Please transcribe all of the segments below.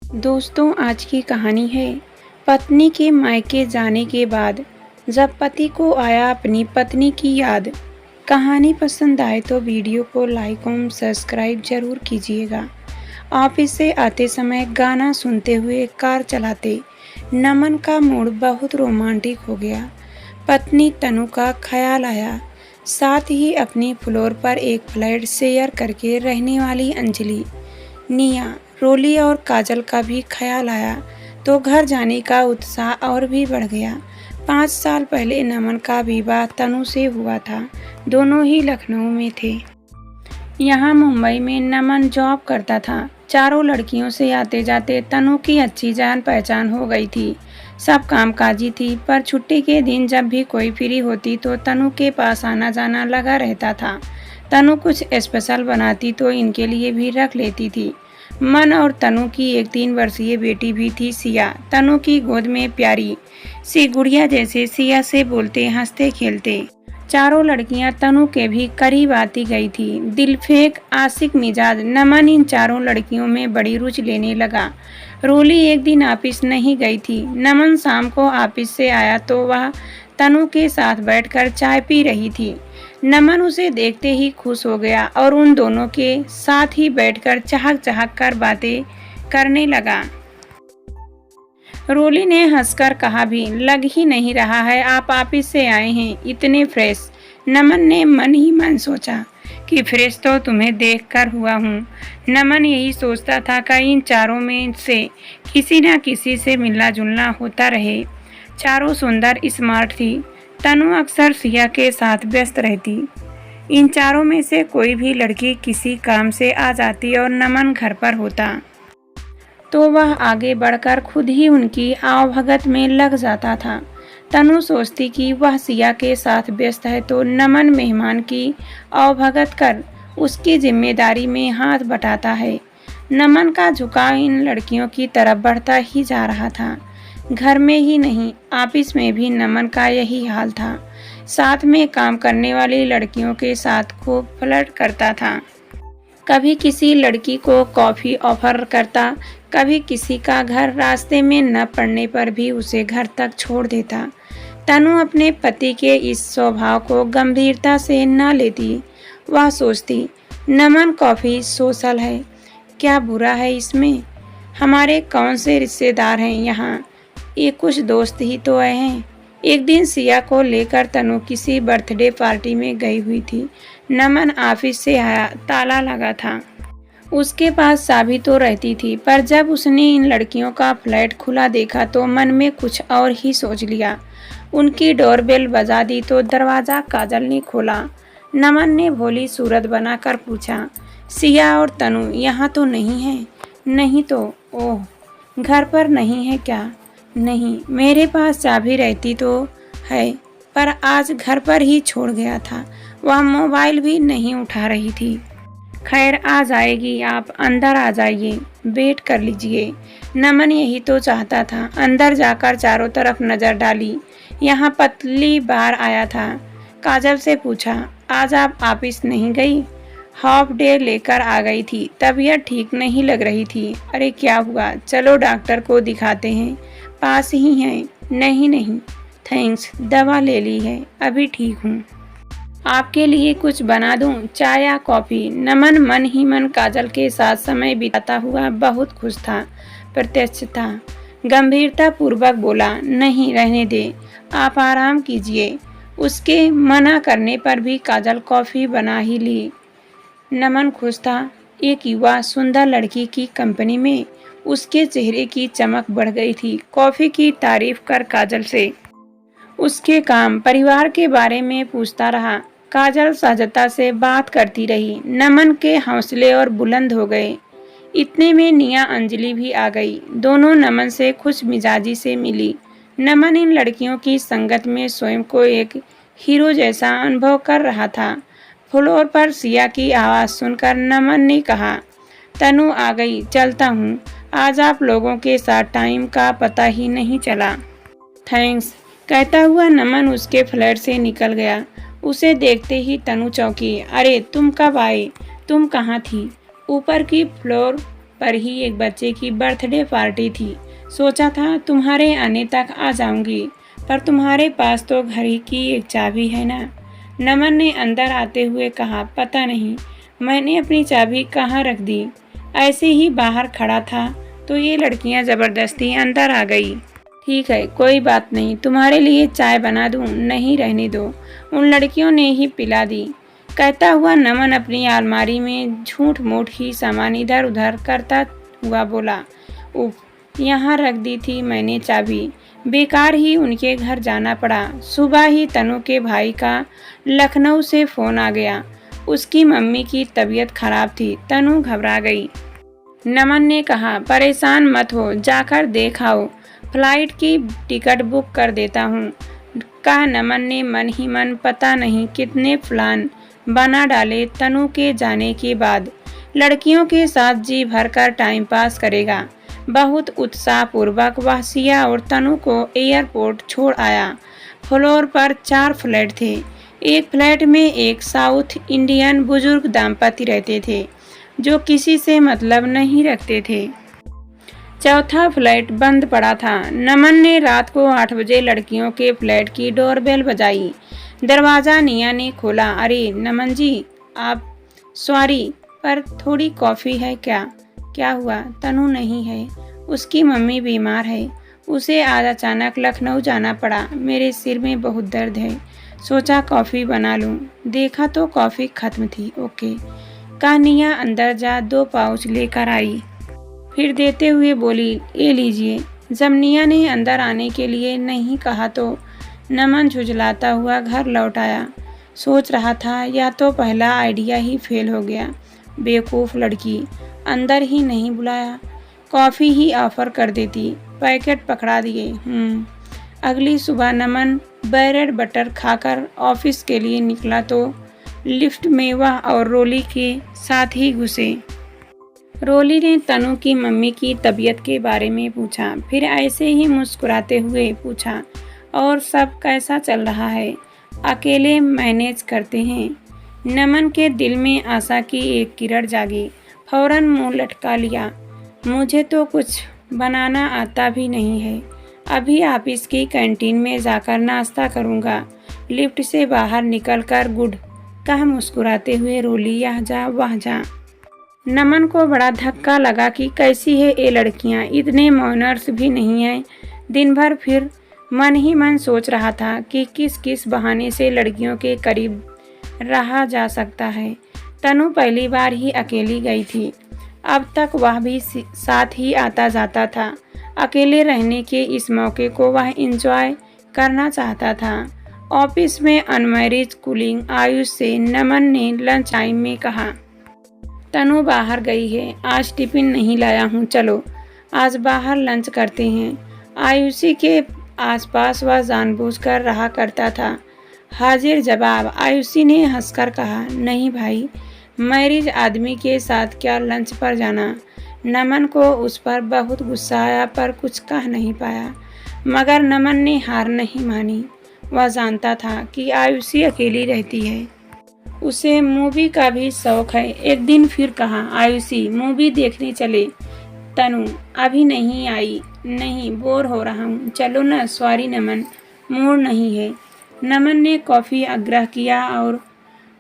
दोस्तों, आज की कहानी है पत्नी के मायके जाने के बाद जब पति को आया अपनी पत्नी की याद। कहानी पसंद आए तो वीडियो को लाइक और सब्सक्राइब जरूर कीजिएगा। ऑफिस से आते समय गाना सुनते हुए कार चलाते नमन का मूड बहुत रोमांटिक हो गया। पत्नी तनु का ख्याल आया, साथ ही अपनी फ्लोर पर एक फ्लैट शेयर करके रहने वाली अंजलि, निया, रोली और काजल का भी ख्याल आया तो घर जाने का उत्साह और भी बढ़ गया। 5 साल पहले नमन का विवाह तनु से हुआ था। दोनों ही लखनऊ में थे। यहाँ मुंबई में नमन जॉब करता था। चारों लड़कियों से आते जाते तनु की अच्छी जान पहचान हो गई थी। सब कामकाजी थी, पर छुट्टी के दिन जब भी कोई फ्री होती तो तनु के पास आना जाना लगा रहता था। तनु कुछ स्पेशल बनाती तो इनके लिए भी रख लेती थी। मन और तनु की एक 3 वर्षीय बेटी भी थी, सिया। तनु की गोद में प्यारी सी गुड़िया जैसे सिया से बोलते हंसते खेलते। चारों लड़कियां तनु के भी करीब आती गई थी। दिलफेक आशिक मिजाज नमन इन चारों लड़कियों में बड़ी रुचि लेने लगा। रोली एक दिन ऑफिस नहीं गई थी। नमन शाम को ऑफिस से आया तो वह तनु के साथ बैठकर चाय पी रही थी। नमन उसे देखते ही खुश हो गया और उन दोनों के साथ ही बैठकर चहक चहक कर बातें करने लगा। रोली ने हंसकर कहा, भी लग ही नहीं रहा है आप ऑफिस से आए हैं इतने फ्रेश। नमन ने मन ही मन सोचा कि फ्रेश तो तुम्हें देखकर हुआ हूँ। नमन यही सोचता था कि इन चारों में से किसी न किसी से मिलना जुलना होता रहे। चारों सुंदर स्मार्ट थी। तनु अक्सर सिया के साथ व्यस्त रहती। इन चारों में से कोई भी लड़की किसी काम से आ जाती और नमन घर पर होता तो वह आगे बढ़कर खुद ही उनकी आवभगत में लग जाता था। तनु सोचती कि वह सिया के साथ व्यस्त है तो नमन मेहमान की आवभगत कर उसकी जिम्मेदारी में हाथ बटाता है। नमन का झुकाव इन लड़कियों की तरफ बढ़ता ही जा रहा था। घर में ही नहीं, ऑफिस में भी नमन का यही हाल था। साथ में काम करने वाली लड़कियों के साथ खूब फ्लर्ट करता था। कभी किसी लड़की को कॉफ़ी ऑफर करता, कभी किसी का घर रास्ते में न पड़ने पर भी उसे घर तक छोड़ देता। तनु अपने पति के इस स्वभाव को गंभीरता से न लेती। वह सोचती, नमन कॉफ़ी सोशल है, क्या बुरा है इसमें? हमारे कौन से रिश्तेदार हैं यहाँ, ये कुछ दोस्त ही तो हैं। एक दिन सिया को लेकर तनु किसी बर्थडे पार्टी में गई हुई थी। नमन ऑफिस से आया, ताला लगा था। उसके पास चाबी तो रहती थी, पर जब उसने इन लड़कियों का फ्लैट खुला देखा तो मन में कुछ और ही सोच लिया। उनकी डोरबेल बजा दी तो दरवाज़ा काजल ने खोला। नमन ने भोली सूरत बनाकर पूछा, सिया और तनु यहाँ तो नहीं है? नहीं तो? ओह, घर पर नहीं है क्या? नहीं, मेरे पास चाबी रहती तो है, पर आज घर पर ही छोड़ गया था। वह मोबाइल भी नहीं उठा रही थी। खैर, आ जाएगी, आप अंदर आ जाइए, वेट कर लीजिए। नमन यही तो चाहता था। अंदर जाकर चारों तरफ नज़र डाली। यहाँ पतली बार आया था। काजल से पूछा, आज आप ऑफिस नहीं गई? हाफ डे लेकर आ गई थी, तबीयत ठीक नहीं लग रही थी। अरे क्या हुआ, चलो डॉक्टर को दिखाते हैं, पास ही हैं। नहीं नहीं थैंक्स, दवा ले ली है, अभी ठीक हूँ। आपके लिए कुछ बना दूँ, चाय या कॉफ़ी? नमन मन ही मन काजल के साथ समय बिताता हुआ बहुत खुश था, प्रत्यक्ष था। गंभीरता पूर्वक बोला, नहीं रहने दे, आप आराम कीजिए। उसके मना करने पर भी काजल कॉफ़ी बना ही ली। नमन खुश था। एक युवा सुंदर लड़की की कंपनी में उसके चेहरे की चमक बढ़ गई थी। कॉफ़ी की तारीफ कर काजल से उसके काम परिवार के बारे में पूछता रहा। काजल सहजता से बात करती रही। नमन के हौसले और बुलंद हो गए। इतने में निया अंजलि भी आ गई। दोनों नमन से खुश मिजाजी से मिली। नमन इन लड़कियों की संगत में स्वयं को एक हीरो जैसा अनुभव कर रहा था। फ्लोर पर सिया की आवाज़ सुनकर नमन ने कहा, तनु आ गई, चलता हूँ। आज आप लोगों के साथ टाइम का पता ही नहीं चला। थैंक्स, कहता हुआ नमन उसके फ्लैट से निकल गया। उसे देखते ही तनु चौंकी। अरे तुम कब आए? तुम कहाँ थी? ऊपर की फ्लोर पर ही एक बच्चे की बर्थडे पार्टी थी। सोचा था तुम्हारे आने तक आ जाऊंगी, पर तुम्हारे पास तो घर ही की एक चाबी है ना। नमन ने अंदर आते हुए कहा, पता नहीं मैंने अपनी चाबी कहाँ रख दी। ऐसे ही बाहर खड़ा था तो ये लड़कियां ज़बरदस्ती अंदर आ गई। ठीक है, कोई बात नहीं, तुम्हारे लिए चाय बना दूं? नहीं, रहने दो, उन लड़कियों ने ही पिला दी। कहता हुआ नमन अपनी अलमारी में झूठ मूठ ही सामान इधर उधर करता हुआ बोला, उफ, यहाँ रख दी थी मैंने चाबी, बेकार ही उनके घर जाना पड़ा। सुबह ही तनु के भाई का लखनऊ से फ़ोन आ गया। उसकी मम्मी की तबीयत खराब थी। तनु घबरा गई। नमन ने कहा, परेशान मत हो, जाकर देख आओ, फ्लाइट की टिकट बुक कर देता हूँ। कहा नमन ने मन ही मन पता नहीं कितने प्लान बना डाले तनु के जाने के बाद। लड़कियों के साथ जी भरकर टाइम पास करेगा। बहुत उत्साहपूर्वक वह सिया और तनु को एयरपोर्ट छोड़ आया। फ्लोर पर 4 फ्लैट थे। एक फ्लैट में एक साउथ इंडियन बुजुर्ग दंपति रहते थे जो किसी से मतलब नहीं रखते थे। चौथा फ्लैट बंद पड़ा था। नमन ने रात को 8 बजे लड़कियों के फ्लैट की डोरबेल बजाई। दरवाज़ा निया ने खोला। अरे नमन जी, आप, सॉरी, पर थोड़ी कॉफ़ी है क्या? क्या हुआ? तनु नहीं है, उसकी मम्मी बीमार है, उसे आज अचानक लखनऊ जाना पड़ा। मेरे सिर में बहुत दर्द है, सोचा कॉफ़ी बना लूँ। देखा तो कॉफ़ी ख़त्म थी। ओके, कहानियाँ अंदर जा 2 पाउच लेकर आई, फिर देते हुए बोली, ये लीजिए। जब निया ने अंदर आने के लिए नहीं कहा तो नमन झुंझलाता हुआ घर लौट आया। सोच रहा था या तो पहला आइडिया ही फेल हो गया, बेवकूफ़ लड़की, अंदर ही नहीं बुलाया, कॉफ़ी ही ऑफ़र कर देती। पैकेट पकड़ा दिए। अगली सुबह नमन ब्रेड बटर खाकर ऑफिस के लिए निकला तो लिफ्ट में वह और रोली के साथ ही घुसे। रोली ने तनु की मम्मी की तबीयत के बारे में पूछा, फिर ऐसे ही मुस्कुराते हुए पूछा, और सब कैसा चल रहा है? अकेले मैनेज करते हैं? नमन के दिल में आशा की एक किरण जागी। फौरन मुंह लटका लिया, मुझे तो कुछ बनाना आता भी नहीं है, अभी ऑफिस की कैंटीन में जाकर नाश्ता करूँगा। लिफ्ट से बाहर निकलकर गुड कहा मुस्कुराते हुए रोली यहाँ जा वहाँ जा। नमन को बड़ा धक्का लगा कि कैसी है ये लड़कियाँ, इतने मॉनर्स भी नहीं हैं। दिन भर फिर मन ही मन सोच रहा था कि किस किस बहाने से लड़कियों के करीब रहा जा सकता है। तनु पहली बार ही अकेली गई थी, अब तक वह भी साथ ही आता जाता था। अकेले रहने के इस मौके को वह एंजॉय करना चाहता था। ऑफिस में अनमैरिज कूलिंग आयुष से नमन ने लंच टाइम में कहा, तनु बाहर गई है, आज टिफिन नहीं लाया हूँ, चलो आज बाहर लंच करते हैं। आयुषी के आसपास वह जानबूझकर रहा करता था। हाजिर जवाब। आयुषी ने हंसकर कहा, नहीं भाई, मैरिज आदमी के साथ क्या लंच पर जाना। नमन को उस पर बहुत गुस्सा आया पर कुछ कह नहीं पाया, मगर नमन ने हार नहीं मानी। वह जानता था कि आयुषी अकेली रहती है, उसे मूवी का भी शौक है। एक दिन फिर कहा, आयुषी मूवी देखने चले। तनु, अभी नहीं आई। नहीं, बोर हो रहा हूँ, चलो ना। सॉरी नमन, मूड नहीं है। नमन ने कॉफ़ी आग्रह किया और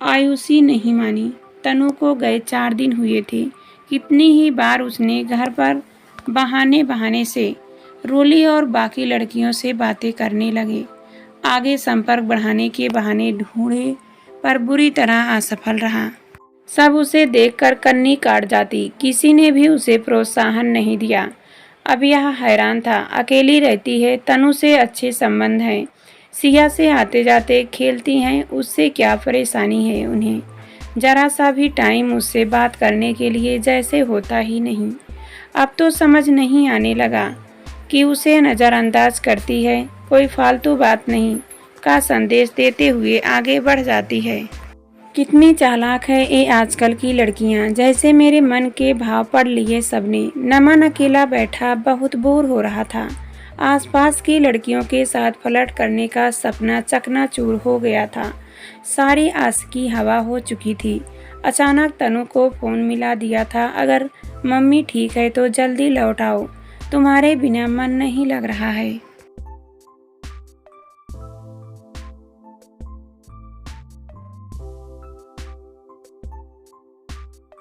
आयुषी नहीं मानी। तनु को गए 4 दिन हुए थे। कितनी ही बार उसने घर पर बहाने बहाने से रोली और बाकी लड़कियों से बातें करने लगे। आगे संपर्क बढ़ाने के बहाने ढूंढे पर बुरी तरह असफल रहा। सब उसे देखकर कन्नी काट जाती, किसी ने भी उसे प्रोत्साहन नहीं दिया। अब यह हैरान था, अकेली रहती है, तनु से अच्छे संबंध हैं, सिया से आते जाते खेलती हैं, उससे क्या परेशानी है उन्हें। जरा सा भी टाइम उससे बात करने के लिए जैसे होता ही नहीं। अब तो समझ नहीं आने लगा कि उसे नज़रअंदाज करती है, कोई फालतू बात नहीं का संदेश देते हुए आगे बढ़ जाती है। कितनी चालाक है ये आजकल की लड़कियां, जैसे मेरे मन के भाव पढ़ लिए सबने। नमन अकेला बैठा बहुत बोर हो रहा था। आसपास की लड़कियों के साथ फ्लर्ट करने का सपना चकनाचूर हो गया था। सारी आस की हवा हो चुकी थी। अचानक तनु को फ़ोन मिला दिया था। अगर मम्मी ठीक है तो जल्दी लौट आओ, तुम्हारे बिना मन नहीं लग रहा है।